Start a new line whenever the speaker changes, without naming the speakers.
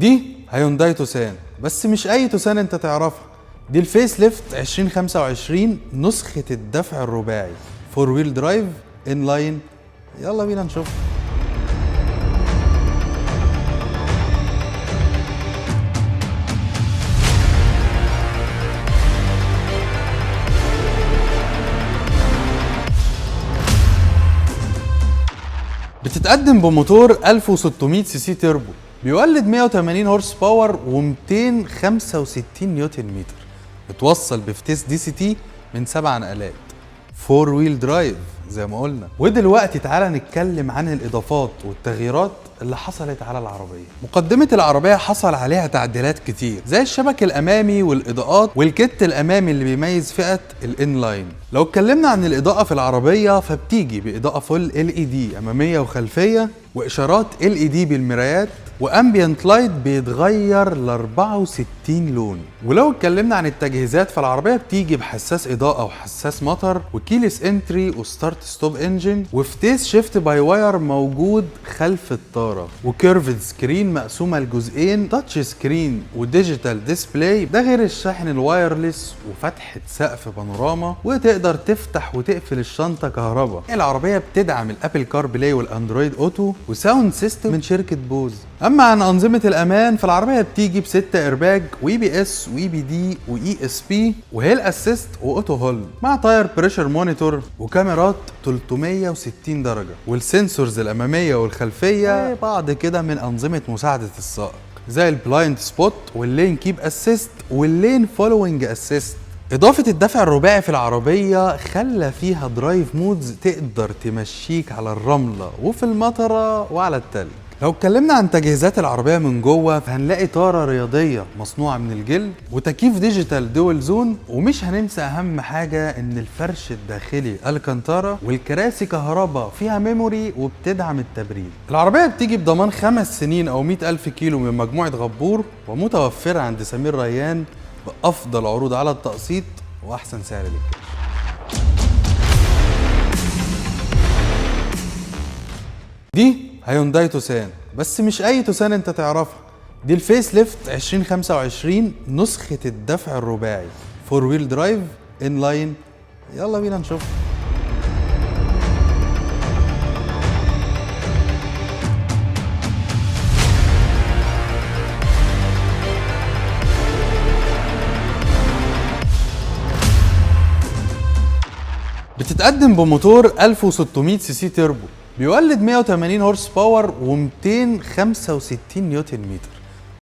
دي هيونداي توسان، بس مش اي توسان انت تعرفها. دي الفيس ليفت 2025 نسخة الدفع الرباعي 4 ويل درايف ان لاين. يلا بينا نشوف. بتتقدم بموتور 1600 سي سي تربو، بيولد 180 هورس باور و265 نيوتن متر، بتوصل بفتيس دي سي تي من 7 نقلات 4 ويل درايف زي ما قلنا. ودلوقتي تعالى نتكلم عن الاضافات والتغييرات اللي حصلت على العربيه. مقدمه العربيه حصل عليها تعديلات كتير زي الشبك الامامي والاضاءات والكت الامامي اللي بيميز فئه الانلاين. لو اتكلمنا عن الاضاءه في العربيه فبتيجي باضاءه فول LED اماميه وخلفيه، واشارات LED بالمرايات، وامبيانت لايت بيتغير ل 64 لون. ولو اتكلمنا عن التجهيزات فالعربيه بتيجي بحساس اضاءه وحساس مطر وكيلس انتري وستارت ستوب انجن وفتيس شيفت باي واير موجود خلف الطاره، وكيرفد سكرين مقسومه لجزئين، تاتش سكرين وديجيتال ديسبلاي، ده غير الشاحن الوايرلس وفتحه سقف بانوراما، وتقدر تفتح وتقفل الشنطه كهرباء. العربيه بتدعم الابل كار بلاي والاندرويد اوتو وساوند سيستم من شركه بوز. اما عن انظمه الامان فالعربيه بتيجي ب6 ايرباج وEBS وEBD وESP وهيل اسيست واوتو هولد، مع تاير بريشر مونيتور وكاميرات 360 درجه، والسنسورز الاماميه والخلفيه وبعض كده من انظمه مساعده السائق زي البلايند سبوت واللين كيب اسيست واللين فولوينج اسيست. إضافة الدفع الرباعي في العربية خلى فيها درايف مودز تقدر تمشيك على الرملة وفي المطرة وعلى التلج. لو اتكلمنا عن تجهيزات العربية من جوه فهنلاقي طارة رياضية مصنوعة من الجلد وتكييف ديجيتال دول زون، ومش هننسى أهم حاجة إن الفرش الداخلي الكانتارا والكراسي كهرباء فيها ميموري وبتدعم التبريد. العربية بتيجي بضمان 5 سنين أو 100,000 كيلو من مجموعة غبور، ومتوفرة عند سمير ريان بأفضل عروض على التقسيط وأحسن سعر للكاش. دي هيونداي توسان، بس مش أي توسان أنت تعرفها. دي الفيس ليفت 2025 نسخة الدفع الرباعي 4 ويل درايف ان لاين. يلا بينا نشوف. بتتقدم بموتور 1600 سي سي تربو، بيولد 180 هورس باور و265 نيوتن متر،